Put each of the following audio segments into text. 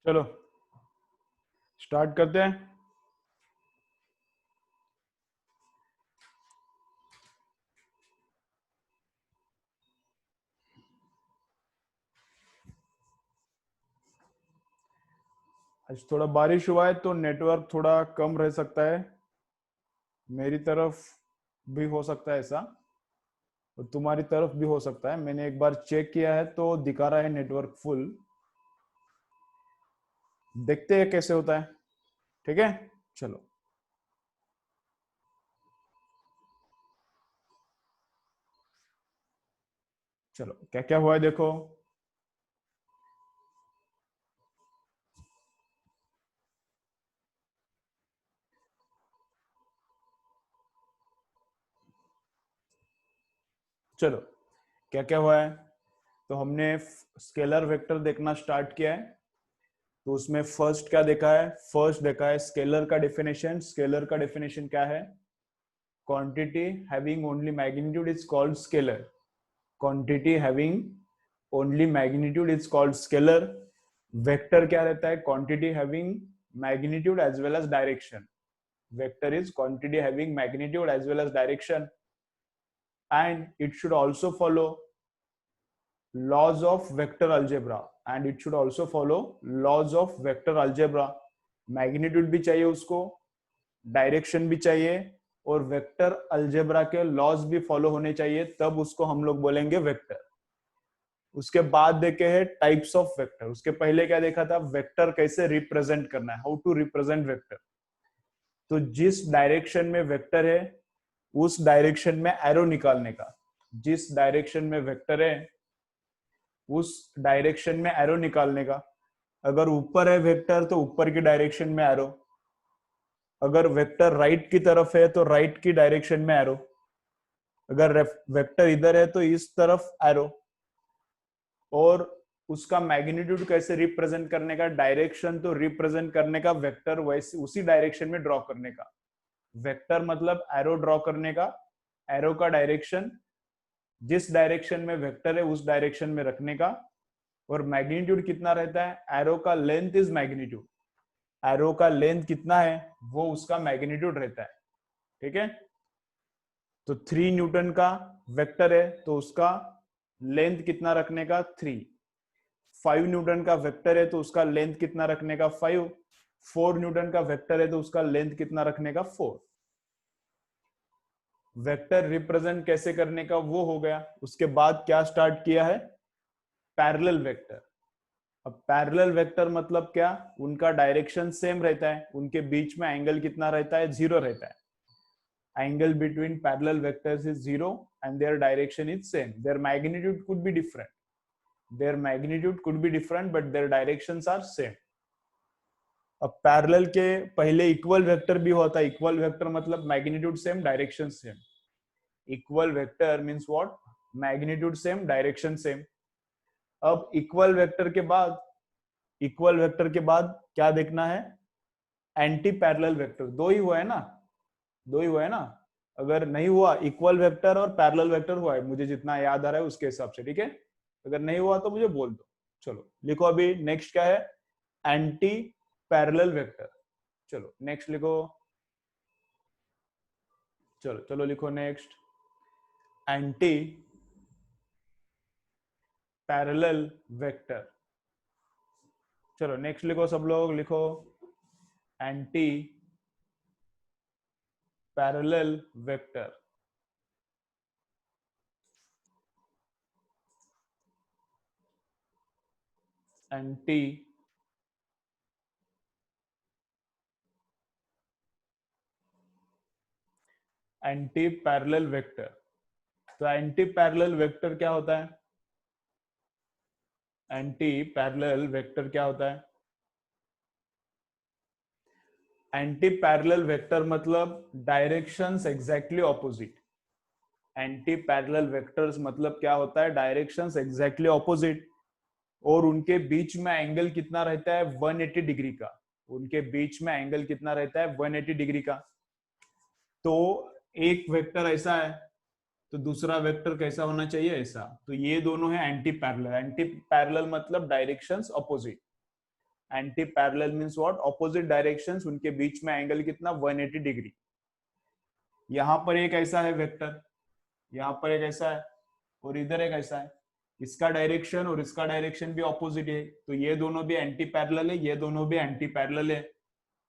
चलो स्टार्ट करते हैं। आज थोड़ा बारिश हुआ है तो नेटवर्क थोड़ा कम रह सकता है। मेरी तरफ भी हो सकता है ऐसा, और तुम्हारी तरफ भी हो सकता है। मैंने एक बार चेक किया है तो दिखा रहा है नेटवर्क फुल। देखते हैं कैसे होता है। ठीक है, चलो। चलो क्या क्या हुआ है देखो। चलो क्या क्या हुआ है। तो हमने स्केलर वेक्टर देखना स्टार्ट किया है। तो उसमें फर्स्ट क्या देखा है? फर्स्ट देखा है स्केलर का डेफिनेशन। स्केलर का डेफिनेशन क्या है? Quantity having only magnitude is called scalar. Quantity having only magnitude is called scalar. Vector क्या रहता है? Quantity having magnitude as well as direction. Vector is quantity having magnitude as well as direction, and it should also follow laws of vector algebra, and it should also follow laws of vector algebra. Magnitude भी चाहिए उसको, direction भी चाहिए, और vector algebra के laws भी follow होने चाहिए, तब उसको हम लोग बोलेंगे वेक्टर। उसके बाद देखे हैं टाइप्स ऑफ वेक्टर। उसके पहले क्या देखा था? वेक्टर कैसे रिप्रेजेंट करना है, हाउ टू रिप्रेजेंट वेक्टर। तो जिस डायरेक्शन में वेक्टर है उस डायरेक्शन में एरो निकालने का। जिस डायरेक्शन में वेक्टर है उस डायरेक्शन में एरो निकालने का। अगर ऊपर है वेक्टर तो ऊपर की डायरेक्शन में एरो। अगर वेक्टर राइट की तरफ है तो राइट की डायरेक्शन में एरो। अगर वेक्टर इधर है तो इस तरफ एरो। और उसका मैग्नीट्यूड कैसे रिप्रेजेंट करने का? डायरेक्शन तो रिप्रेजेंट करने का वेक्टर वैसे उसी डायरेक्शन में ड्रॉ करने का। वेक्टर मतलब एरो ड्रॉ करने का। एरो का डायरेक्शन जिस डायरेक्शन में वेक्टर है उस डायरेक्शन में रखने का। और मैग्नीट्यूड कितना रहता है? एरो का लेंथ इज मैग्नीट्यूड। एरो का लेंथ कितना है वो उसका मैग्नीट्यूड रहता है। ठीक है। तो 3 न्यूटन का वेक्टर है तो उसका लेंथ कितना रखने का? 3। 5 न्यूटन का वेक्टर है तो उसका लेंथ कितना रखने का? 5। 4 न्यूटन का वेक्टर है तो उसका लेंथ कितना रखने का? 4। वेक्टर रिप्रेजेंट कैसे करने का वो हो गया। उसके बाद क्या स्टार्ट किया है? Parallel vector. अब पैरेलल वेक्टर मतलब क्या? उनका डायरेक्शन सेम रहता है, उनके बीच में एंगल कितना रहता है? 0 रहता है। Angle between parallel vectors is 0 and their direction is same. Their magnitude could be different. Their magnitude could be different but their directions are same. अब पैरेलल के पहले इक्वल वेक्टर भी होता है। इक्वल वेक्टर मतलब magnitude same direction same. Equal vector means what? Magnitude same direction same. अब equal vector के बाद क्या देखना है? Anti parallel vector. दो ही हुआ है ना? दो ही हुआ है ना? अगर नहीं हुआ, इक्वल वेक्टर और पैरेलल वेक्टर हुआ है मुझे जितना याद आ रहा है उसके हिसाब से। ठीक है, अगर नहीं हुआ तो मुझे बोल दो। चलो लिखो अभी नेक्स्ट क्या है? Anti parallel vector. चलो नेक्स्ट लिखो। चलो चलो लिखो नेक्स्ट। Anti parallel vector. चलो नेक्स्ट लिखो, सब लोग लिखो। Anti parallel vector. Anti anti parallel vector. तो एंटी पैरेलल वेक्टर क्या होता है? एंटी पैरेलल वेक्टर क्या होता है? एंटी पैरेलल वेक्टर मतलब directions exactly opposite. Anti parallel vectors मतलब क्या होता है? Directions exactly opposite. और उनके बीच में एंगल कितना रहता है? 180 डिग्री का। उनके बीच में एंगल कितना रहता है? 180 डिग्री का। तो एक वेक्टर ऐसा है तो दूसरा वेक्टर कैसा होना चाहिए? ऐसा। तो ये दोनों है एंटी पैरेलल। एंटी पैरेलल मतलब directions opposite. Anti parallel means what, opposite directions, उनके बीच में एंगल कितना 180 डिग्री। यहां पर एक ऐसा है वेक्टर, यहाँ पर एक ऐसा है और इधर एक ऐसा है, इसका डायरेक्शन और इसका डायरेक्शन भी ऑपोजिट है, तो ये दोनों भी एंटी पैरेलल है, ये दोनों भी एंटी पैरेलल है।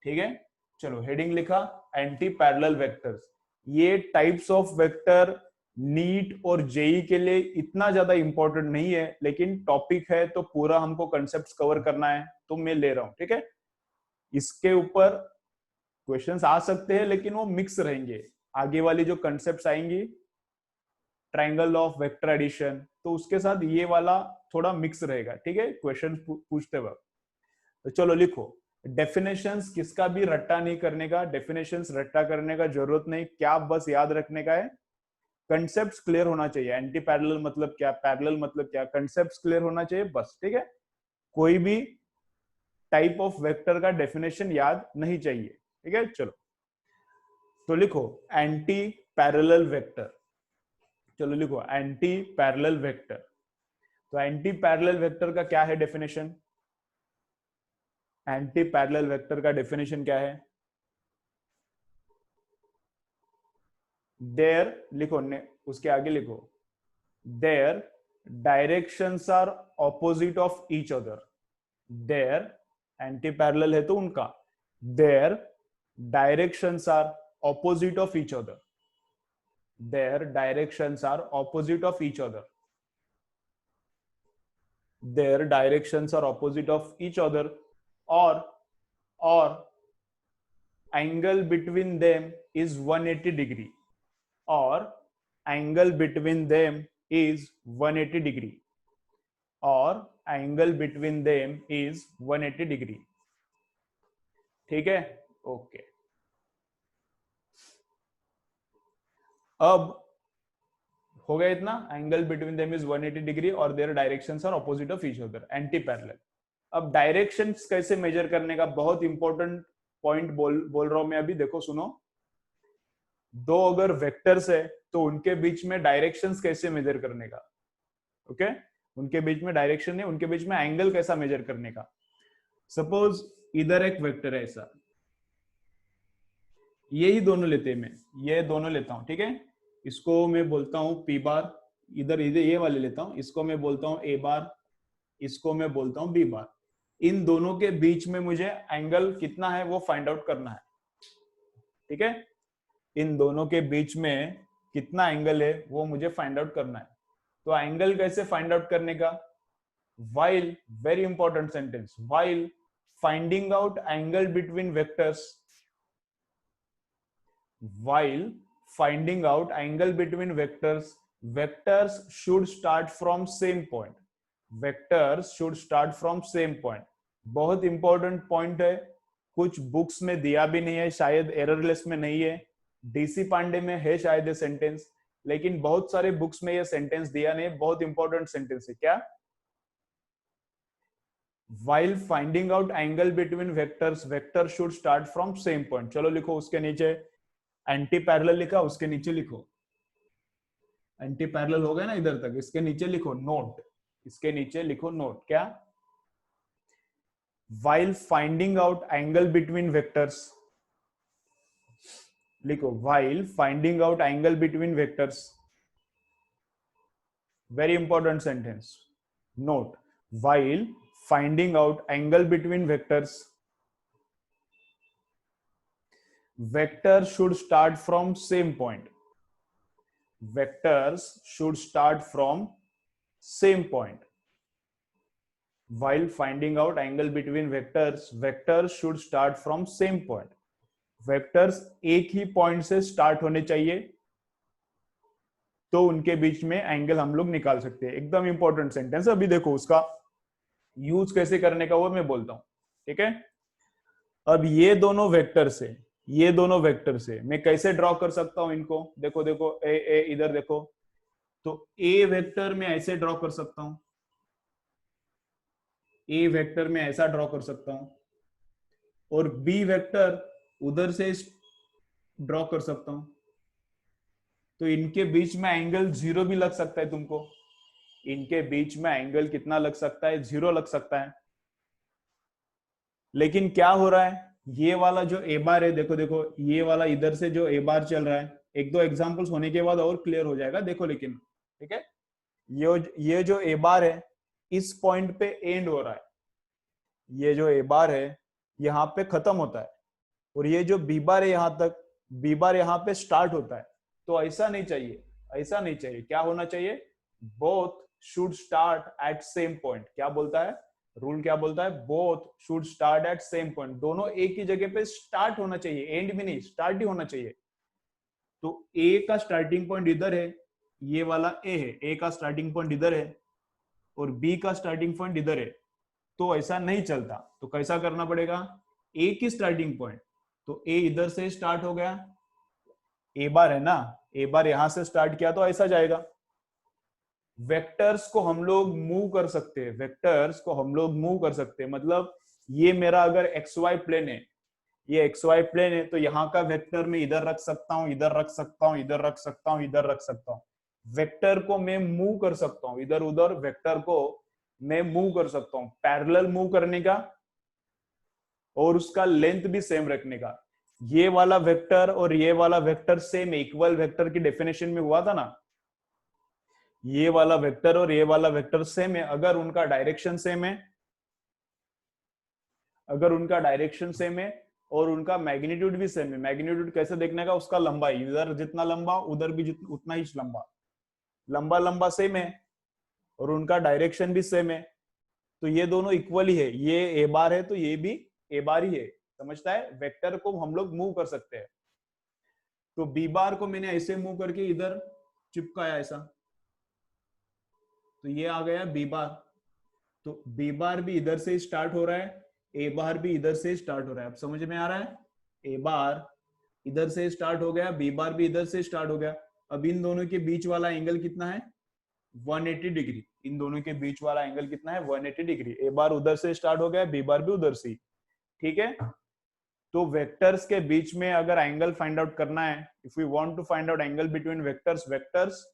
ठीक है, चलो हेडिंग लिखा एंटी पैरेलल वेक्टर्स। ये टाइप्स ऑफ वेक्टर नीट और जेई के लिए इतना ज्यादा इंपॉर्टेंट नहीं है, लेकिन टॉपिक है तो पूरा हमको कंसेप्ट कवर करना है, तो मैं ले रहा हूं। ठीक है, इसके ऊपर क्वेश्चंस आ सकते हैं, लेकिन वो मिक्स रहेंगे। आगे वाली जो कंसेप्ट आएंगी, ट्रायंगल ऑफ वेक्टर एडिशन, तो उसके साथ ये वाला थोड़ा मिक्स रहेगा। ठीक है, क्वेश्चन पूछते वक्त। तो चलो लिखो डेफिनेशंस, किसका भी रट्टा नहीं करने का, डेफिनेशंस रट्टा करने का जरूरत नहीं, क्या बस याद रखने का है, कंसेप्ट क्लियर होना चाहिए। एंटी पैरेलल मतलब क्या, पैरेलल मतलब क्या, कंसेप्ट क्लियर होना चाहिए बस। ठीक है, कोई भी टाइप ऑफ वेक्टर का डेफिनेशन याद नहीं चाहिए। ठीक है, चलो तो लिखो एंटी पैरेलल वेक्टर। चलो लिखो एंटी पैरेलल वेक्टर। तो एंटी पैरेलल वेक्टर का क्या है डेफिनेशन, एंटी पैरेलल वेक्टर का डेफिनेशन क्या है, देयर लिखो उसके आगे लिखो their directions are opposite of each other. They're anti parallel है तो उनका their directions are opposite of each other, their directions are opposite of each other, their directions are opposite of each other, or angle between them is 180 degree, or angle between them is 180 degree, or angle between them is 180 degree। ठीक है, okay. अब हो गया इतना, angle between them is 180 degree और their directions are opposite of each other, anti parallel. अब directions कैसे measure करने का बहुत इंपॉर्टेंट पॉइंट बोल रहा हूं मैं अभी, देखो सुनो। दो अगर वेक्टर्स है तो उनके बीच में डायरेक्शंस कैसे मेजर करने का, ओके उनके बीच में डायरेक्शन है, उनके बीच में एंगल कैसा मेजर करने का। सपोज इधर एक वेक्टर है ऐसा, ये ही दोनों लेते हैं, मैं ये दोनों लेता हूं। ठीक है, इसको मैं बोलता हूं पी बार, इधर इधर ये वाले लेता हूं, इसको मैं बोलता हूं ए बार, इसको मैं बोलता हूं बी बार। इन दोनों के बीच में मुझे एंगल कितना है वो फाइंड आउट करना है। ठीक है, इन दोनों के बीच में कितना एंगल है वो मुझे फाइंड आउट करना है। तो एंगल कैसे फाइंड आउट करने का, while, very important sentence, while finding out angle between vectors, while finding out angle between vectors, vectors should start from same point, vectors should start from same point। बहुत important point है, कुछ books में दिया भी नहीं है, शायद errorless में नहीं है, डीसी पांडे में है शायद ये सेंटेंस, लेकिन बहुत सारे बुक्स में ये सेंटेंस दिया नहीं। बहुत इंपॉर्टेंट सेंटेंस है क्या, while finding out angle between vectors, vector should start from same point। चलो लिखो उसके नीचे एंटी पैरेलल लिखा, उसके नीचे लिखो एंटी पैरेलल हो गया ना इधर तक, इसके नीचे लिखो नोट, इसके नीचे लिखो नोट क्या, while finding out angle between vectors, लिखो while finding out angle between vectors, very important sentence, note while finding out angle between vectors, vector should start from same point, vectors should start from same point, while finding out angle between vectors, vectors should start from same point। Vectors एक ही point से start होने चाहिए, तो उनके बीच में angle हम लोग निकाल सकते हैं। एकदम इंपॉर्टेंट सेंटेंस। अभी देखो उसका यूज कैसे करने का वो मैं बोलता हूं। ठीक है, अब ये दोनों वेक्टर से, ये दोनों वेक्टर से मैं कैसे ड्रॉ कर सकता हूं इनको, देखो देखो ए इधर देखो, तो ए वेक्टर में ऐसे ड्रॉ कर सकता हूं, ए वेक्टर में ऐसा ड्रॉ कर सकता हूं, और बी वेक्टर उधर से ड्रॉ कर सकता हूं। तो इनके बीच में एंगल 0 भी लग सकता है तुमको, इनके बीच में एंगल कितना लग सकता है, 0 लग सकता है। लेकिन क्या हो रहा है, ये वाला जो ए बार है, देखो देखो ये वाला इधर से जो ए बार चल रहा है, एक दो एग्जांपल्स होने के बाद और क्लियर हो जाएगा, देखो लेकिन ठीक है। ये जो ए बार है इस पॉइंट पे एंड हो रहा है, ये जो ए बार है यहाँ पे खत्म होता है, और ये जो बी बार है यहाँ तक, बी बार यहाँ पे स्टार्ट होता है। तो ऐसा नहीं चाहिए, ऐसा नहीं चाहिए, क्या होना चाहिए, both should start at same point. क्या बोलता है रूल, क्या बोलता है, both should start at same point, दोनों एक ही जगह पे स्टार्ट होना चाहिए, एंड भी नहीं, स्टार्ट ही होना चाहिए। तो ए का स्टार्टिंग पॉइंट इधर है, ये वाला ए है, ए का स्टार्टिंग पॉइंट इधर है और बी का स्टार्टिंग पॉइंट इधर है, तो ऐसा नहीं चलता। तो कैसा करना पड़ेगा, ए की स्टार्टिंग पॉइंट, तो ए इधर से स्टार्ट हो गया, ए बार है ना, ए बार यहां से स्टार्ट किया तो ऐसा जाएगा। वेक्टर्स को हम लोग मूव कर सकते हैं, वेक्टर्स को हम लोग मूव कर सकते हैं, मतलब ये मेरा अगर एक्स वाई प्लेन है, ये एक्स वाई प्लेन है, तो यहाँ का वेक्टर मैं इधर रख सकता हूँ, इधर रख सकता हूँ, इधर रख सकता हूँ, इधर रख सकता हूँ। वेक्टर को मैं मूव कर सकता हूँ इधर उधर, वेक्टर को मैं मूव कर सकता हूँ, पैरेलल मूव करने का और उसका लेंथ भी सेम रखने का। ये वाला वेक्टर और ये वाला वेक्टर सेम इक्वल वेक्टर की डेफिनेशन में हुआ था ना, ये वाला वेक्टर और ये वाला वेक्टर सेम है अगर उनका डायरेक्शन सेम है, अगर उनका डायरेक्शन सेम है और उनका मैग्नीट्यूड भी सेम है। मैग्नीट्यूड कैसे देखने का, उसका लंबाई, इधर जितना लंबा उधर भी उतना ही लंबा, लंबा लंबा सेम है और उनका डायरेक्शन भी सेम है, तो ये दोनों इक्वल ही है, ये ए बार है तो ये भी ए बार ही है। समझता है, वेक्टर को हम लोग मूव कर सकते हैं। तो बी बार को मैंने ऐसे मूव करके इधर चिपकाया ऐसा, तो ये आ गया बी बार। तो बी बार भी इधर से स्टार्ट हो रहा है, ए बार भी इधर से स्टार्ट हो रहा है। अब समझ में आ रहा है, ए बार इधर से स्टार्ट हो गया, बी बार भी इधर से स्टार्ट हो गया। अब इन दोनों के बीच वाला एंगल कितना है, 180 डिग्री। इन दोनों के बीच वाला एंगल कितना है, 180 डिग्री। ए बार उधर से स्टार्ट हो गया, बी बार भी उधर से, ठीक है। तो वेक्टर्स के बीच में अगर एंगल फाइंड आउट करना है, if you want to find out angle between vectors, vectors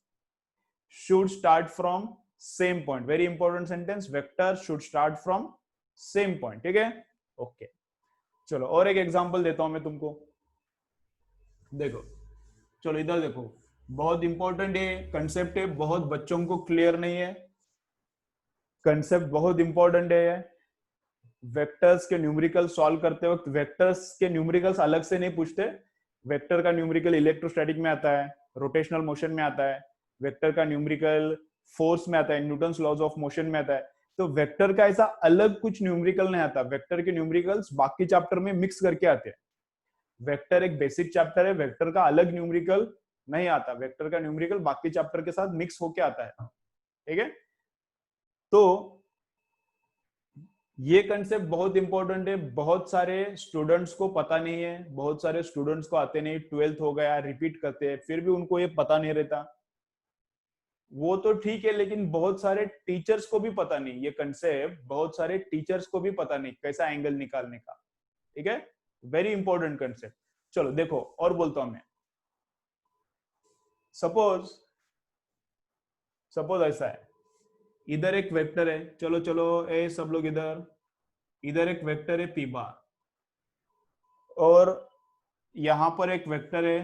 should start from same point, very important sentence, vector should start from same point, ठीक है। ओके, चलो और एक एग्जांपल देता हूं मैं तुमको, देखो, चलो इधर देखो, बहुत इंपॉर्टेंट है कंसेप्ट है, बहुत बच्चों को क्लियर नहीं है कंसेप्ट, बहुत इंपॉर्टेंट है। वेक्टर्स के न्यूमेरिकल सॉल्व करते वक्त वेक्टर्स के न्यूमेरिकल्स अलग से नहीं पूछते, वेक्टर का न्यूमेरिकल इलेक्ट्रोस्टैटिक में आता है, रोटेशनल मोशन में आता है, वेक्टर का न्यूमेरिकल फोर्स में आता है, न्यूटन्स लॉज ऑफ मोशन में आता है। तो वेक्टर का ऐसा अलग कुछ न्यूमेरिकल नहीं आता, वेक्टर के न्यूमेरिकल्स बाकी चैप्टर में मिक्स करके आते हैं। वेक्टर एक बेसिक चैप्टर है, वेक्टर का अलग न्यूमेरिकल नहीं आता, वेक्टर का न्यूमेरिकल बाकी चैप्टर के साथ मिक्स होके आता है, ठीक है। तो ये कंसेप्ट बहुत इंपॉर्टेंट है, बहुत सारे स्टूडेंट्स को पता नहीं है, बहुत सारे स्टूडेंट्स को आते नहीं, 12th हो गया रिपीट करते हैं फिर भी उनको ये पता नहीं रहता, वो तो ठीक है, लेकिन बहुत सारे टीचर्स को भी पता नहीं ये कंसेप्ट, बहुत सारे टीचर्स को भी पता नहीं कैसा एंगल निकालने का, ठीक है। Very important concept. चलो देखो और बोलता हूं मैं, सपोज सपोज ऐसा है, इधर एक वेक्टर है, चलो चलो ए सब लोग इधर, इधर एक वेक्टर है पी बार और यहां पर एक वेक्टर है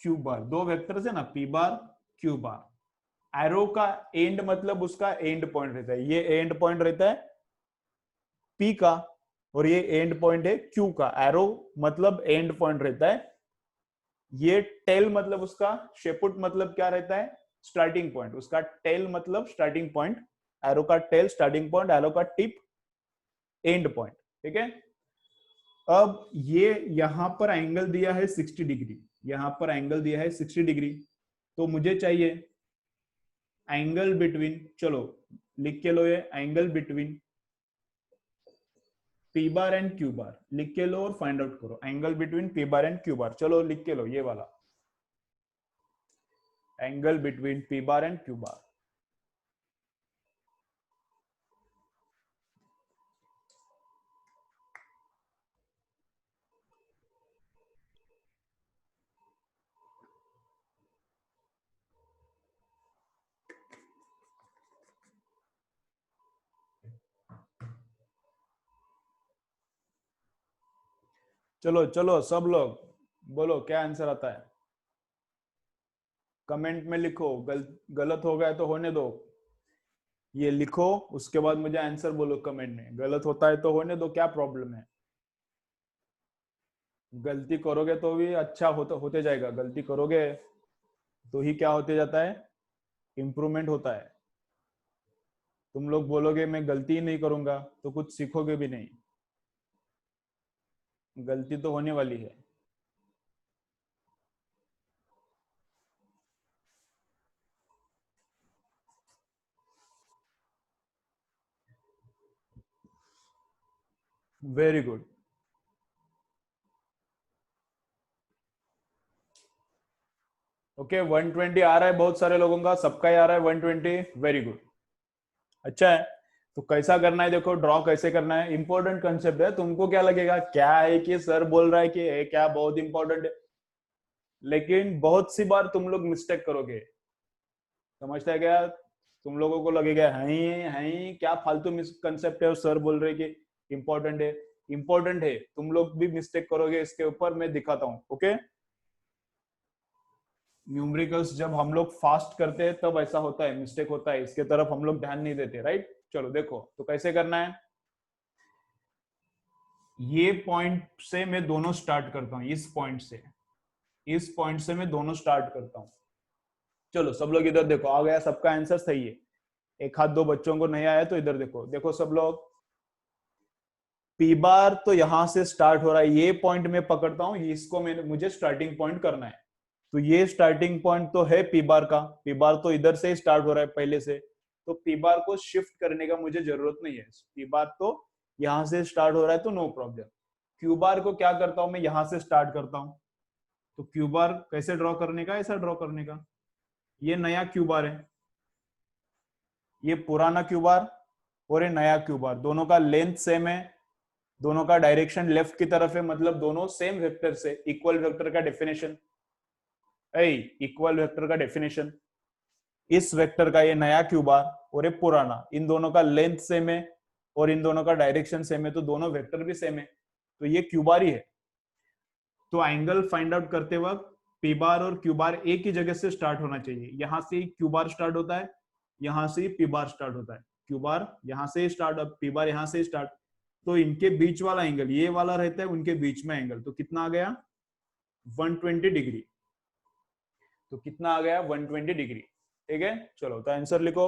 क्यू बार, दो वेक्टर है ना पी बार क्यू बार। एरो का एंड मतलब उसका एंड पॉइंट रहता है, ये एंड पॉइंट रहता है पी का और ये एंड पॉइंट है क्यू का। एरो मतलब एंड पॉइंट रहता है, ये टेल मतलब उसका, शेपुट मतलब क्या रहता है, स्टार्टिंग पॉइंट, उसका टेल मतलब स्टार्टिंग पॉइंट, एरो का टेल स्टार्टिंग पॉइंट, एरो का टिप एंड पॉइंट, ठीक है। अब ये यहां पर एंगल दिया है 60 डिग्री, यहां पर एंगल दिया है 60 डिग्री, तो मुझे चाहिए एंगल बिटवीन, चलो लिख के लो, ये angle between P bar and Q bar, लिख के लो और फाइंड आउट करो angle between P bar and Q bar. चलो लिख के लो ये वाला angle between P bar and Q bar. चलो चलो सब लोग बोलो क्या आंसर आता है, कमेंट में लिखो। गलत हो गया तो होने दो, ये लिखो, उसके बाद मुझे आंसर बोलो कमेंट में। गलत होता है तो होने दो, क्या प्रॉब्लम है। गलती करोगे तो भी अच्छा होते जाएगा, गलती करोगे तो ही क्या होते जाता है, इम्प्रूवमेंट होता है। तुम लोग बोलोगे मैं गलती ही नहीं करूंगा तो कुछ सीखोगे भी नहीं, गलती तो होने वाली है। Very good. ओके 120 आ रहा है बहुत सारे लोगों का, सबका ही आ रहा है 120, वेरी गुड, अच्छा है। तो कैसा करना है देखो, ड्रॉ कैसे करना है, इंपॉर्टेंट कंसेप्ट है। तुमको क्या लगेगा क्या है कि सर बोल रहा है कि ये क्या बहुत इंपॉर्टेंट है, लेकिन बहुत सी बार तुम लोग मिस्टेक करोगे। समझता है क्या, तुम लोगों को लगेगा है क्या फालतू मिसकंसेप्ट है, और सर बोल रहे कि इंपॉर्टेंट है। इंपॉर्टेंट है, तुम लोग भी मिस्टेक करोगे इसके ऊपर, मैं दिखाता हूँ। ओके, न्यूमेरिकल्स जब हम लोग फास्ट करते हैं तब ऐसा होता है, मिस्टेक होता है, इसके तरफ हम लोग ध्यान नहीं देते, राइट। चलो देखो तो कैसे करना है, ये पॉइंट से मैं दोनों स्टार्ट करता हूँ, इस पॉइंट से मैं दोनों स्टार्ट करता हूँ। चलो सब लोग इधर देखो, आ गया सबका आंसर सही है। एक हाथ दो बच्चों को नहीं आया तो इधर देखो, देखो सब लोग, पी बार तो यहां से स्टार्ट हो रहा है, ये पॉइंट में पकड़ता हूं, इसको मैंने मुझे स्टार्टिंग पॉइंट करना है। तो ये स्टार्टिंग पॉइंट तो है पी बार का, पी बार तो इधर से ही स्टार्ट हो रहा है पहले से, तो पी बार को शिफ्ट करने का मुझे जरूरत नहीं है, पी बार तो यहां से स्टार्ट हो रहा है तो नो प्रॉब्लम। क्यू बार को क्या करता हूं मैं, यहां से स्टार्ट करता हूं। तो क्यू बार कैसे ड्रॉ करने का, ऐसा ड्रॉ करने का, ये नया क्यू बार है, ये पुराना क्यू बार और ये नया क्यू बार, दोनों का लेंथ सेम है, दोनों का डायरेक्शन लेफ्ट की तरफ है, मतलब दोनों सेम वेक्टर से, इक्वल वेक्टर का डेफिनेशन, इक्वल वेक्टर का डेफिनेशन, इस वेक्टर का ये नया क्यू बार और ये पुराना, इन दोनों का लेंथ सेम है और इन दोनों का डायरेक्शन सेम है, तो दोनों वेक्टर भी सेम है, तो ये क्यू बार ही है। तो एंगल फाइंड आउट करते वक्त पी बार और क्यू बार एक ही जगह से स्टार्ट होना चाहिए, यहां से क्यू बार स्टार्ट होता है, यहां से पी बार स्टार्ट होता है, क्यू बार यहां से स्टार्ट, अब पी बार यहां से स्टार्ट, तो इनके बीच वाला एंगल ये वाला रहता है, उनके बीच में एंगल तो कितना आ गया 120 डिग्री, तो कितना आ गया 120 डिग्री, ठीक है। चलो तो आंसर लिखो,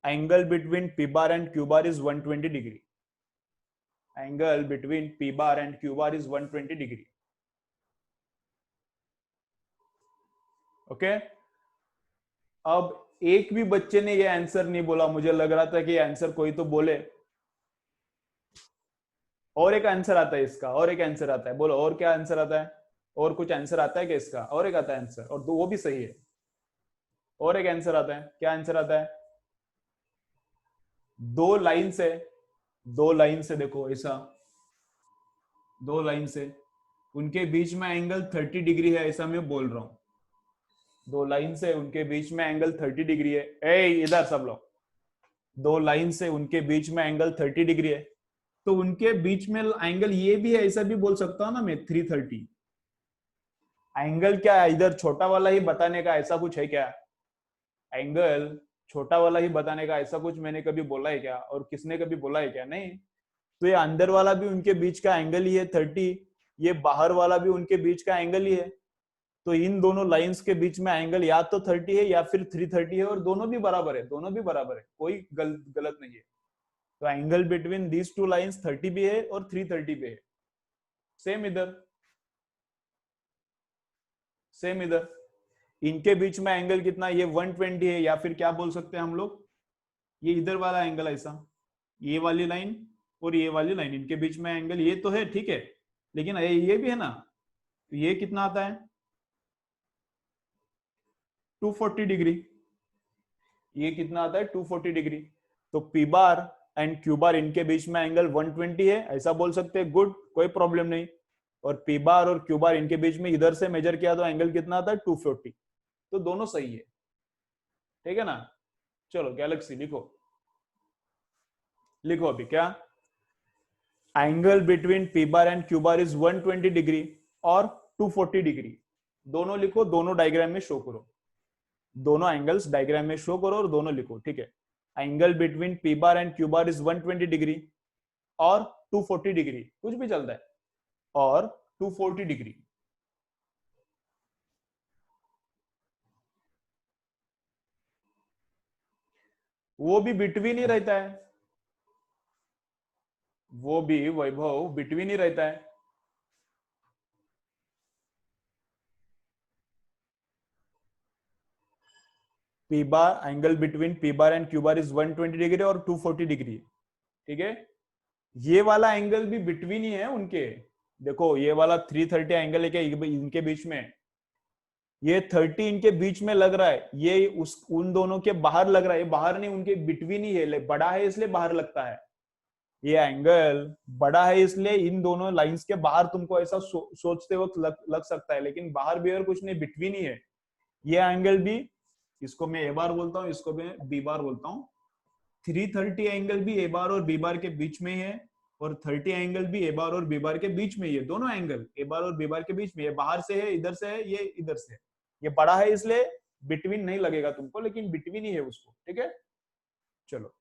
angle between P bar and Q bar is 120 degree, angle between P bar and Q bar is 120 degree, okay. अब एक भी बच्चे ने ये आंसर नहीं बोला, मुझे लग रहा था कि आंसर कोई तो बोले, और एक आंसर आता है इसका, और एक आंसर आता है, बोलो और क्या आंसर आता है, और कुछ आंसर आता है क्या इसका, और एक आता है आंसर, और वो भी सही है, और एक आंसर आता है, क्या आंसर आता है, दो लाइन से, दो लाइन से देखो ऐसा, दो लाइन से उनके बीच में एंगल 30 डिग्री है, ऐसा मैं बोल रहा हूं, दो लाइन से उनके बीच में एंगल 30 डिग्री है, ए इधर सब लोग, दो लाइन से उनके बीच में एंगल 30 डिग्री है, तो उनके बीच में एंगल ये भी है, ऐसा भी बोल सकता हूं ना मैं 330। एंगल क्या है, इधर छोटा वाला ही बताने का ऐसा कुछ है क्या, एंगल छोटा वाला ही बताने का ऐसा कुछ मैंने कभी बोला है क्या, और किसने कभी बोला है क्या, नहीं। तो ये अंदर वाला भी उनके बीच का एंगल ही है 30, ये बाहर वाला भी उनके बीच का एंगल ही है, तो इन दोनों लाइंस के बीच में एंगल या तो 30 है या फिर 330 है, और दोनों भी बराबर है, दोनों भी बराबर है, कोई गलत नहीं है। तो angle between these two lines 30 भी है और 330 भी है, सेम इधर, सेम इधर, इनके बीच में एंगल कितना, ये 120 है, या फिर क्या बोल सकते हैं हम लोग, ये इधर वाला एंगल ऐसा, ये वाली लाइन और ये वाली लाइन, इनके बीच में एंगल ये तो है, ठीक है, लेकिन ये भी है ना, तो ये कितना आता है 240 डिग्री, ये कितना आता है 240 डिग्री, तो P bar and Q bar इनके बीच में एंगल 120 है, ऐसा बोल सकते हैं, गुड, कोई प्रॉब्लम नहीं। और पी बार और क्यू बार इनके बीच में इधर से मेजर किया तो एंगल कितना आता है 240, तो दोनों सही है, ठीक है ना। चलो गैलेक्सी लिखो, लिखो अभी क्या, angle between P bar and Q bar is 120 degree और 240 डिग्री। दोनों लिखो, दोनों डायग्राम में शो करो, दोनों एंगल्स डायग्राम में शो करो और दोनों लिखो, ठीक है। Angle between P bar and Q bar is 120 degree और 240 डिग्री, कुछ भी चलता है, और 240 डिग्री। वो भी बिटवीन ही रहता है, वो भी वैभव बिटवीन ही रहता है। P bar, angle between P bar and Q bar is 120 degree और 240 डिग्री, ठीक है। ये वाला एंगल भी बिटवीन ही है उनके। देखो ये वाला 330 एंगल है क्या इनके बीच में, ये 30 इनके बीच में लग रहा है, ये उस उन दोनों के बाहर लग रहा है, ये बाहर नहीं, उनके बिटवीन ही है, बड़ा है इसलिए बाहर लगता है। ये एंगल बड़ा है इसलिए इन दोनों लाइंस के बाहर तुमको ऐसा सोचते वक्त लग सकता है, लेकिन बाहर भी और कुछ नहीं, बिटवीन ही है। ये एंगल भी, इसको मैं ए बार बोलता हूँ, इसको मैं बी बार बोलता हूँ। 330 एंगल भी ए बार और बी बार के बीच में है, और 30 एंगल भी ए बार और बी बार के बीच में ही है। दोनों एंगल ए बार और बी बार के बीच में, ये बाहर से है, इधर से है, ये इधर से है। ये बड़ा है इसलिए बिटवीन नहीं लगेगा तुमको, लेकिन बिटवीन ही है उसको, ठीक है। चलो,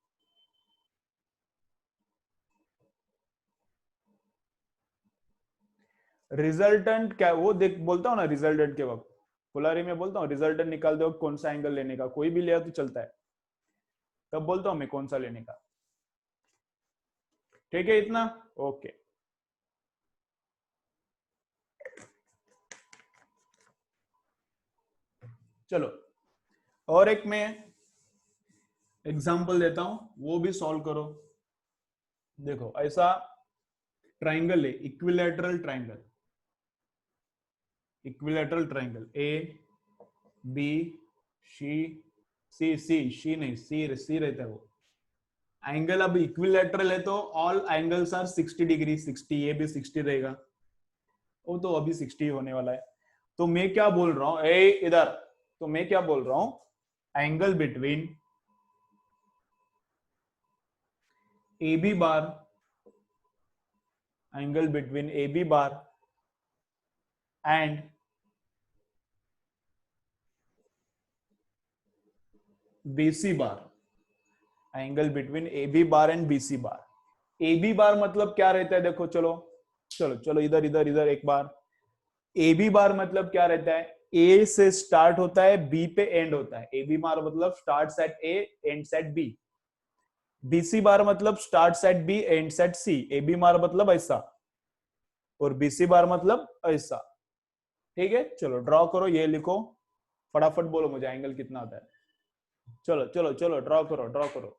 रिजल्टेंट क्या, वो देख बोलता हूँ ना रिजल्टेंट के वक्त, फुलारी में बोलता हूँ रिजल्टेंट निकालते वक्त कौन सा एंगल लेने का, कोई भी लिया तो चलता है, तब बोलता हूँ मैं कौन सा लेने का, ठीक है इतना, ओके। चलो, और एक मैं एग्जाम्पल देता हूं, वो भी सॉल्व करो। देखो ऐसा ट्राइंगल है, equilateral triangle, equilateral triangle A B C, C नहीं, सी रहता है वो एंगल। अब इक्विलैटरल है तो ऑल एंगल्स आर 60 डिग्री, 60, ये भी 60 रहेगा, वो तो अभी 60 होने वाला है। तो मैं क्या बोल रहा हूं, ए इधर, तो मैं क्या बोल रहा हूं, angle between A B bar, angle between A B bar and BC bar, angle between A B bar and BC bar. A B bar मतलब क्या रहता है, देखो चलो चलो चलो, इधर इधर इधर एक बार। ए बी बार मतलब क्या रहता है, ए से स्टार्ट होता है, बी पे एंड होता है। ए बी बार मतलब start at A ends at B. BC bar मतलब start at B ends at C. A B bar मतलब ऐसा, और BC बार मतलब ऐसा, ठीक है। चलो ड्रॉ करो, ये लिखो, फटाफट बोलो मुझे एंगल कितना आता है। चलो चलो चलो, ड्रॉ करो ड्रॉ करो।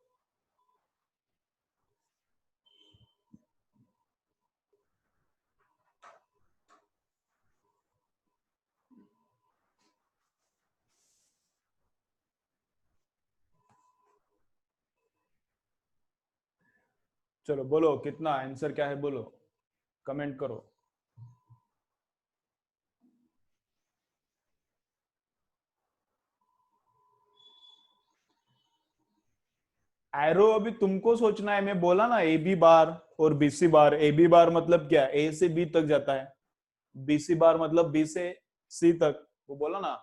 चलो बोलो कितना आंसर क्या है, बोलो, कमेंट करो। एरो अभी तुमको सोचना है, मैं बोला ना ए बी बार और BC bar. A B bar मतलब क्या, ए से बी तक जाता है। BC बार मतलब बी से सी तक, वो बोला ना।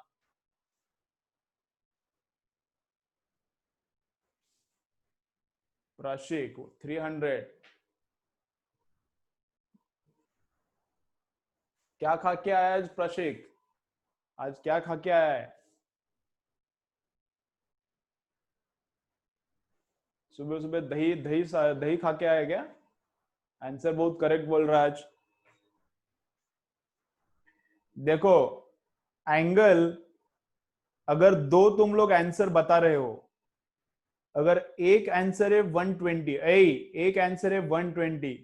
प्राशिक 300, क्या खा के आया आज प्राशिक, आज क्या खा के आया है? सुबह सुबह दही दही दही खा के आया क्या? आंसर बहुत करेक्ट बोल रहा है आज। देखो एंगल, अगर दो तुम लोग आंसर बता रहे हो, अगर एक आंसर है 120, एक आंसर है 120,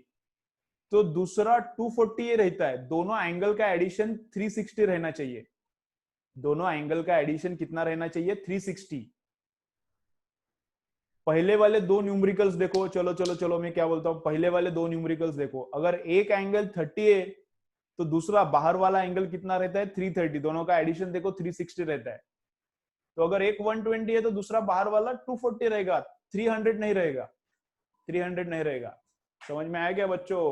तो दूसरा 240 रहता है। दोनों एंगल का एडिशन 360 रहना चाहिए। दोनों एंगल का एडिशन कितना रहना चाहिए, 360। पहले वाले दो न्यूमेरिकल्स देखो, चलो चलो चलो, मैं क्या बोलता हूं, पहले वाले दो न्यूमेरिकल्स देखो। अगर एक एंगल 30 है तो दूसरा बाहर वाला एंगल कितना रहता है, 330। दोनों का एडिशन देखो 360 रहता है। तो अगर एक 120 है तो दूसरा बाहर वाला 240 रहेगा, 300 नहीं रहेगा, 300 नहीं रहेगा। समझ में आया क्या बच्चों?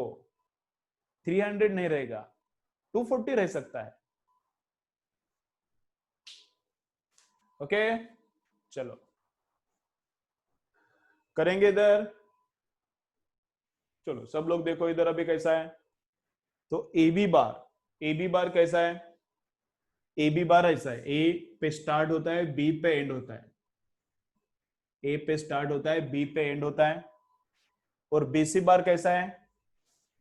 300 नहीं रहेगा, 240 रह सकता है। ओके चलो करेंगे इधर। चलो सब लोग देखो इधर अभी कैसा है। तो ए बी बार कैसा है? ए बी बार ऐसा है, ए पे स्टार्ट होता है, बी पे एंड होता है। ए पे स्टार्ट होता है, बी पे एंड होता है। और बी सी बार कैसा है?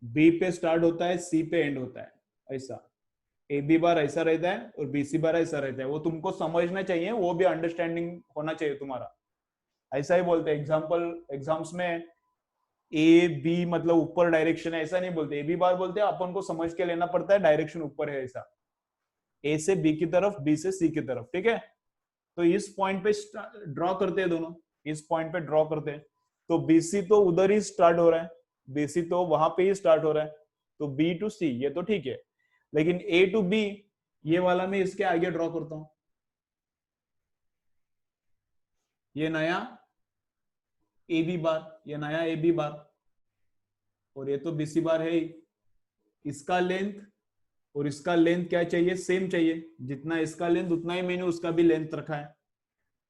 बी पे स्टार्ट होता है, सी पे एंड होता है। ऐसा ए बी बार ऐसा रहता है और बी सी बार ऐसा रहता है। वो तुमको समझना चाहिए, वो भी अंडरस्टैंडिंग होना चाहिए तुम्हारा। ऐसा ही बोलते हैं एग्जाम्स में। ए बी मतलब ऊपर डायरेक्शन है ऐसा नहीं बोलते, ए बी बार बोलते हैं। अपन को समझ के लेना पड़ता है डायरेक्शन ऊपर है ऐसा, ए से बी की तरफ, बी से सी की तरफ। ठीक है, तो इस पॉइंट पे ड्रॉ करते हैं दोनों, इस पॉइंट पे ड्रॉ करते हैं। तो बीसी तो उधर ही स्टार्ट हो रहा है, बीसी तो वहां पे ही स्टार्ट हो रहा है। तो बी टू सी ये तो ठीक है, लेकिन ए टू बी ये वाला मैं इसके आगे ड्रॉ करता हूं। ये नया ए बी बार, ये नया ए बी बार, और ये तो बीसी बार है ही। इसका लेंथ और इसका लेंथ क्या चाहिए? सेम चाहिए। जितना इसका लेंथ उतना ही मैंने उसका भी लेंथ रखा है।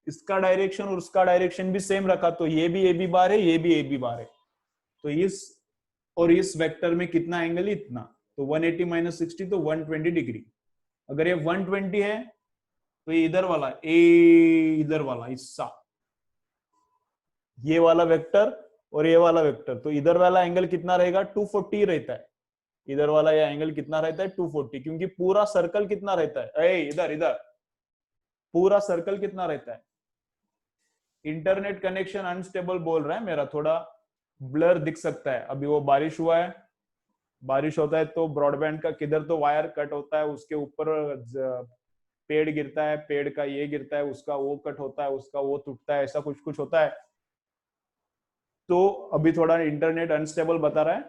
इसका डायरेक्शन और उसका डायरेक्शन भी सेम रखा, तो ये भी ए बी बार है, ये भी ए बी बार है। तो इस और इस वेक्टर में कितना एंगल है? इतना। तो 180 माइनस 60 तो 120 डिग्री। अगर ये 120 है तो ये इधर वाला इधर वाला हिस्सा, ये वाला वेक्टर और ये वाला वेक्टर, तो इधर वाला एंगल कितना रहेगा? 240 रहता है। इधर वाला ये एंगल कितना रहता है? 240, क्योंकि पूरा सर्कल कितना रहता है? इधर इधर पूरा सर्कल कितना रहता है? इंटरनेट कनेक्शन अनस्टेबल बोल रहा है मेरा, थोड़ा ब्लर दिख सकता है। अभी वो बारिश हुआ है, बारिश होता है तो ब्रॉडबैंड का किधर तो वायर कट होता है, उसके ऊपर पेड़ गिरता है, पेड़ का ये गिरता है, उसका वो कट होता है, उसका वो टूटता है, ऐसा कुछ कुछ होता है। तो अभी थोड़ा इंटरनेट अनस्टेबल बता रहा है,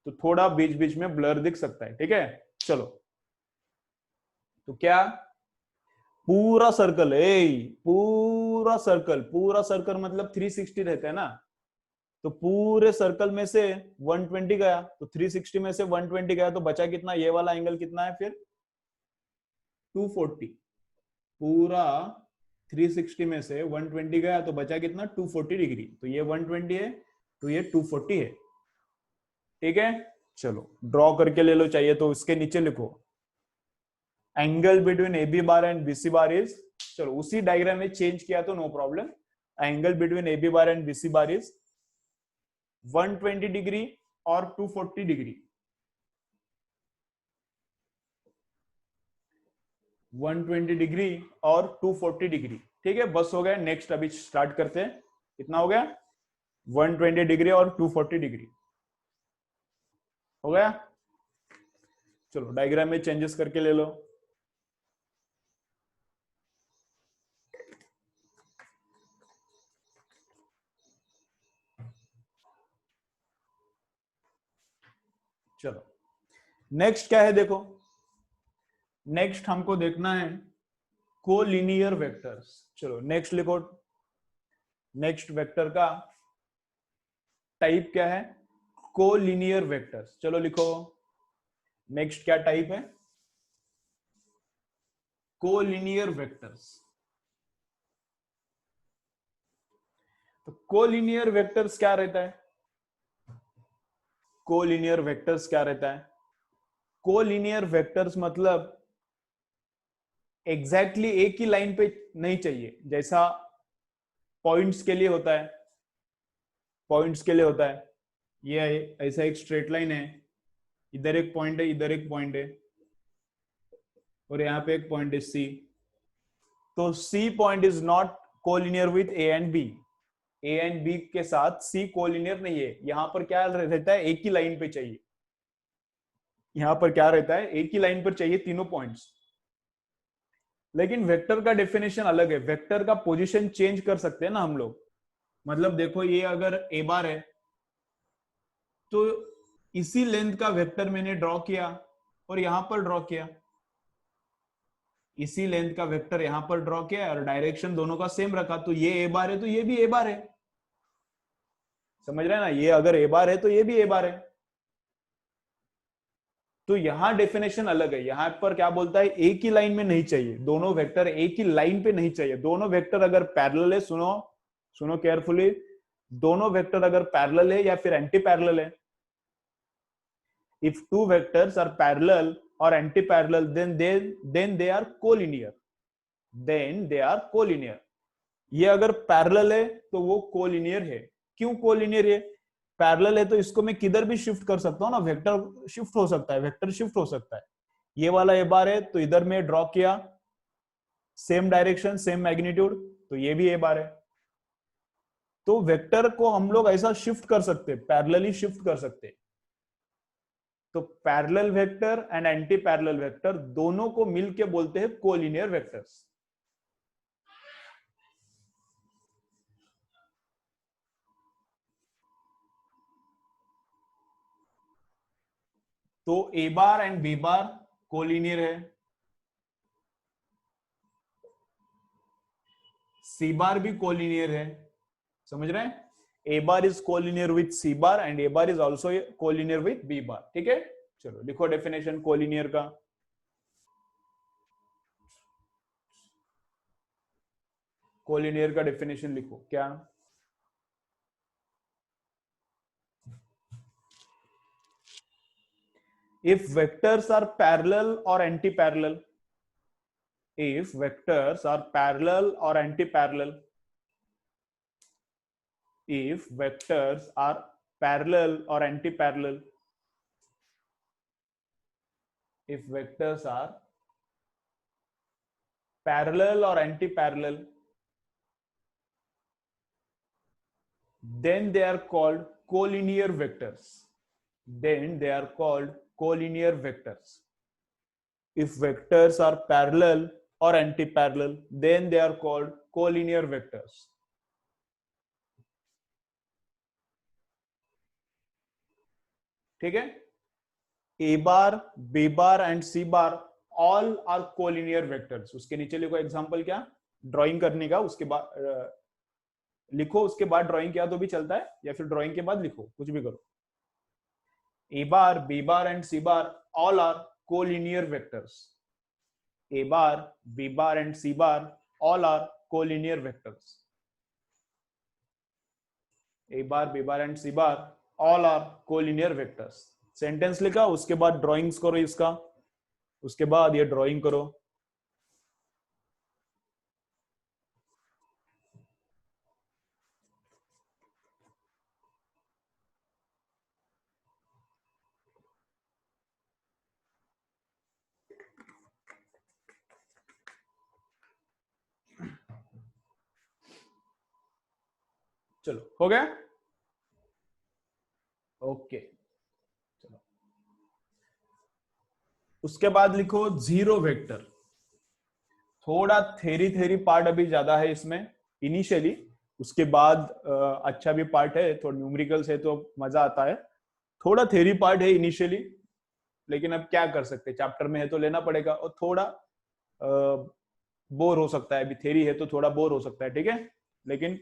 तो थोड़ा बीच बीच में ब्लर दिख सकता है। ठीक है चलो, तो क्या पूरा सर्कल पूरा सर्कल मतलब 360 रहता है ना, तो पूरे सर्कल में से 120 गया, तो 360 में से 120 गया, तो बचा कितना? ये वाला एंगल कितना है फिर? 240। पूरा 360 में से 120 गया तो बचा कितना? 240 डिग्री। तो ये 120 है, तो ये 240 है। ठीक है चलो ड्रॉ करके ले लो, चाहिए तो इसके नीचे लिखो angle between A B bar and B C bar is, चलो उसी डायग्राम में चेंज किया तो no problem. Angle between A B bar and B C bar is 120 degree और 240 डिग्री। 120 डिग्री और 240 डिग्री। ठीक है बस हो गया, नेक्स्ट अभी स्टार्ट करते हैं। कितना हो गया? 120 डिग्री और 240 डिग्री हो गया। चलो डायग्राम में चेंजेस करके ले लो। चलो नेक्स्ट क्या है देखो, नेक्स्ट हमको देखना है कोलिनियर वेक्टर्स। चलो नेक्स्ट लिखो, नेक्स्ट वेक्टर का टाइप क्या है? Collinear vectors. चलो लिखो नेक्स्ट क्या टाइप है? Collinear vectors. तो कोलिनियर वेक्टर्स क्या रहता है? कोलिनियर वेक्टर्स क्या रहता है? कोलिनियर वेक्टर्स मतलब एग्जैक्टली एक ही लाइन पे नहीं चाहिए, जैसा पॉइंट्स के लिए होता है। पॉइंट्स के लिए होता है, ये ऐसा एक स्ट्रेट लाइन है, इधर एक पॉइंट है, इधर एक पॉइंट है, और यहाँ पे एक पॉइंट है सी। तो C point is not collinear with A and B. A and B के साथ सी कोलिनियर नहीं है। यहां पर क्या रहता है? एक ही लाइन पे चाहिए। यहां पर क्या रहता है? एक ही लाइन पर चाहिए तीनों पॉइंट्स। लेकिन वेक्टर का डेफिनेशन अलग है, वेक्टर का पोजीशन चेंज कर सकते हैं ना हम लोग। मतलब देखो ये अगर ए बार है तो इसी लेंथ का वेक्टर मैंने ड्रॉ किया और यहां पर ड्रॉ किया, इसी लेंथ का वेक्टर यहां पर ड्रॉ किया और डायरेक्शन दोनों का सेम रखा, तो ये ए बार है तो ये भी ए बार है। समझ रहे हैं ना, ये अगर ए बार है तो ये भी ए बार है। तो यहां डेफिनेशन अलग है, यहां पर क्या बोलता है, एक ही लाइन में नहीं चाहिए, दोनों वेक्टर एक ही लाइन पे नहीं चाहिए। दोनों वेक्टर अगर पैरेलल है, सुनो सुनो केयरफुली, दोनों वेक्टर अगर पैरेलल है या फिर एंटी पैरेलल है, if two vectors are parallel or anti-parallel, then they are collinear, then they are collinear। ये अगर पैरेलल है तो वो कोलिनियर है। क्यों कोलिनियर है? पैरेलल है तो इसको मैं किधर भी शिफ्ट कर सकता हूं ना, वेक्टर शिफ्ट हो सकता है, वेक्टर शिफ्ट हो सकता है। ये वाला ए बार है तो इधर में ड्रॉ किया, सेम डायरेक्शन सेम मैग्नीट्यूड, तो ये भी ए बार है। तो वेक्टर को हम लोग ऐसा शिफ्ट कर सकते, पैरेलली शिफ्ट कर सकते। तो parallel vector and anti parallel vector दोनों को मिलके बोलते हैं कोलिनियर वेक्टर्स। तो A bar and B bar collinear है, सी बार भी कोलिनियर है। समझ रहे हैं? A bar is collinear with C bar and A bar is also collinear with B bar. ठीक है, चलो लिखो डेफिनेशन कोलिनियर का। कोलिनियर का डेफिनेशन लिखो क्या? if vectors are parallel or anti-parallel, if vectors are parallel or anti-parallel, if vectors are parallel or anti-parallel, if vectors are parallel or anti-parallel, then they are called collinear vectors, then they are called collinear vectors। if vectors are parallel or anti-parallel, then they are called collinear vectors। ठीक है, A bar B bar and C bar all are collinear vectors. उसके नीचे लिखो example क्या, drawing करने का, उसके बाद लिखो, उसके बाद ड्राइंग किया तो भी चलता है, या फिर ड्राइंग के बाद लिखो, कुछ भी करो। A bar B bar and C bar all are collinear vectors. A bar B bar and C bar all are collinear vectors. A bar B bar and C bar all are collinear vectors. Sentence लिखा, उसके बाद drawings करो इसका, उसके बाद ये drawing करो। चलो हो गया, ओके। चलो उसके बाद लिखो जीरो वेक्टर। थोड़ा थेरी थेरी पार्ट अभी ज्यादा है इसमें इनिशियली, उसके बाद अच्छा भी पार्ट है, थोड़ा न्यूमेरिकल्स है तो मजा आता है। थोड़ा थेरी पार्ट है इनिशियली, लेकिन अब क्या कर सकते, चैप्टर में है तो लेना पड़ेगा। और थोड़ा बोर हो सकता है, अभी थेरी है तो थोड़ा बोर हो सकता है, ठीक है। लेकिन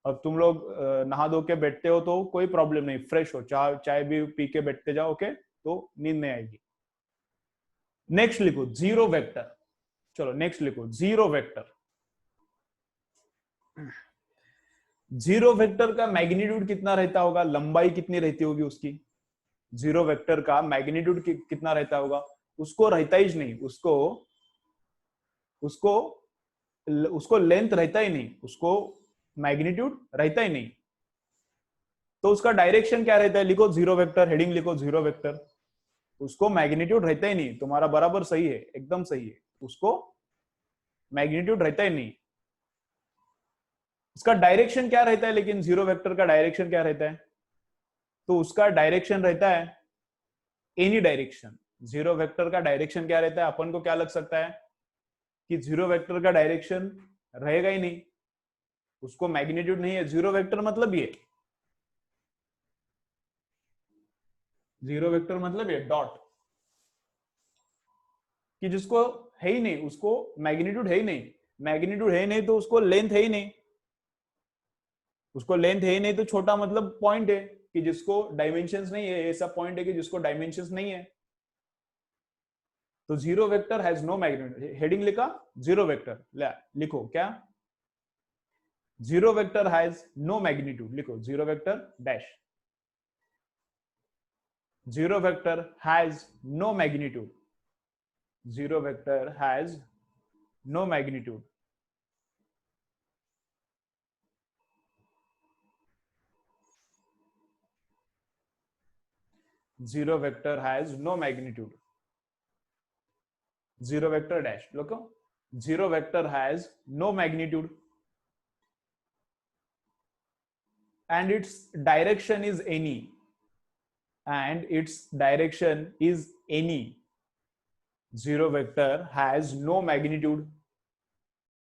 अब तुम लोग नहा धो के बैठते हो तो कोई प्रॉब्लम नहीं, फ्रेश हो, चाय चाय भी पी के बैठते जाओ, ओके, तो नींद नहीं आएगी। नेक्स्ट लिखो जीरो वेक्टर। चलो नेक्स्ट लिखो जीरो वेक्टर। जीरो वेक्टर का मैग्नीट्यूड कितना रहता होगा, लंबाई कितनी रहती होगी उसकी? जीरो वेक्टर का मैग्नीट्यूड कितना रहता होगा? उसको रहता ही नहीं, उसको उसको उसको लेंथ रहता ही नहीं, उसको मैग्नीट्यूड रहता ही नहीं। तो उसका डायरेक्शन क्या रहता है? लिखो जीरो वेक्टर, हेडिंग लिखो जीरो वेक्टर। उसको मैग्नीट्यूड रहता ही नहीं, तुम्हारा बराबर सही है, एकदम सही है, उसको मैग्नीट्यूड रहता ही नहीं। उसका डायरेक्शन क्या रहता है? लेकिन जीरो वेक्टर का डायरेक्शन क्या रहता है? तो उसका डायरेक्शन रहता है एनी डायरेक्शन। जीरो वेक्टर का डायरेक्शन क्या रहता है? अपन को क्या लग सकता है कि जीरो वेक्टर का डायरेक्शन रहेगा ही नहीं, उसको मैग्नीट्यूड नहीं है। जीरो वेक्टर मतलब ये, जीरो वेक्टर मतलब ये डॉट, कि जिसको है ही नहीं, उसको मैग्नीट्यूड है ही नहीं, मैग्नीट्यूड है ही नहीं तो उसको लेंथ है ही नहीं। उसको लेंथ है ही नहीं तो छोटा मतलब पॉइंट है कि जिसको डायमेंशंस नहीं है, ऐसा पॉइंट है कि जिसको डायमेंशंस नहीं है। तो zero vector has no magnitude. Heading लिखा जीरो वेक्टर, लिखो क्या, zero vector has no magnitude, लिखो zero vector dash, zero vector has no magnitude, zero vector has no magnitude. Zero vector has no magnitude. Zero vector dash. Look, zero vector has no magnitude and its direction is any. And its direction is any. Zero vector has no magnitude.